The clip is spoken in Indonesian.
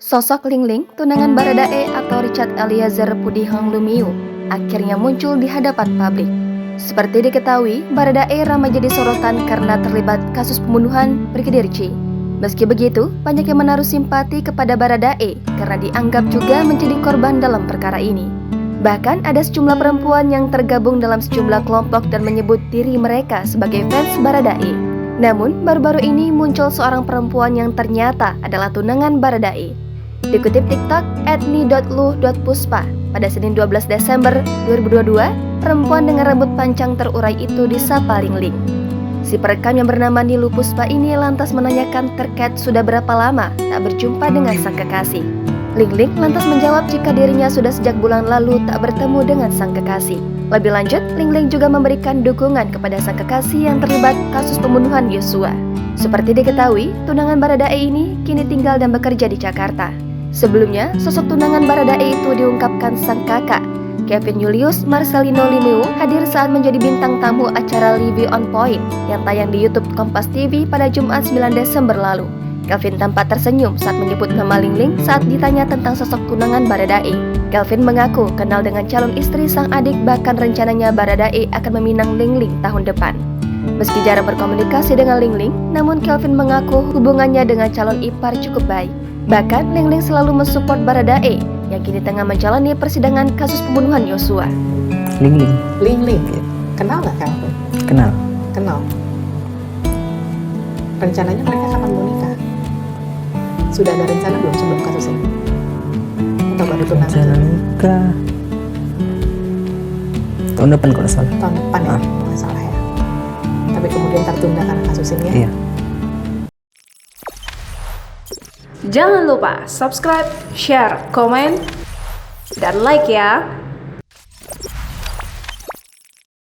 Sosok Lingling, tunangan Baradae atau Richard Eliezer Pudihang Lumiu, akhirnya muncul di hadapan publik. Seperti diketahui, Baradae ramai jadi sorotan karena terlibat kasus pembunuhan Brigadir J. Meski begitu, banyak yang menaruh simpati kepada Baradae karena dianggap juga menjadi korban dalam perkara ini. Bahkan ada sejumlah perempuan yang tergabung dalam sejumlah kelompok dan menyebut diri mereka sebagai fans Baradae. Namun, baru-baru ini muncul seorang perempuan yang ternyata adalah tunangan Baradae. Dikutip TikTok @ni.lu.puspa, pada Senin 12 Desember 2022, perempuan dengan rambut panjang terurai itu disapa Lingling. Si perekam yang bernama Nilu Puspa ini lantas menanyakan terkait sudah berapa lama tak berjumpa dengan sang kekasih. Lingling lantas menjawab jika dirinya sudah sejak bulan lalu tak bertemu dengan sang kekasih. Lebih lanjut, Lingling juga memberikan dukungan kepada sang kekasih yang terlibat kasus pembunuhan Yosua. Seperti diketahui, tunangan Baradae ini kini tinggal dan bekerja di Jakarta. Sebelumnya, sosok tunangan Baradae itu diungkapkan sang kakak, Kevin Julius Marcelino Lumiu, hadir saat menjadi bintang tamu acara Livie on Point yang tayang di YouTube Kompas TV pada Jumat 9 Desember lalu. Kelvin tampak tersenyum saat menyebut nama Lingling saat ditanya tentang sosok tunangan Baradae. Kelvin mengaku kenal dengan calon istri sang adik, bahkan rencananya Baradae akan meminang Lingling tahun depan. Meski jarang berkomunikasi dengan Lingling, namun Kelvin mengaku hubungannya dengan calon ipar cukup baik. Bahkan Lingling selalu mensupport Baradae yang kini tengah menjalani persidangan kasus pembunuhan Yosua. Lingling, kenal nggak Kelvin? Kenal. Rencananya mereka kapan mau nikah? Sudah ada rencana belum sebelum kasus ini? Atau baru tunangan? Rencana nikah tahun depan kalau salah. Tahun depan ya, nggak salah ya. Tapi kemudian tertunda karena kasus ini ya? Iya. Jangan lupa subscribe, share, komen, dan like ya.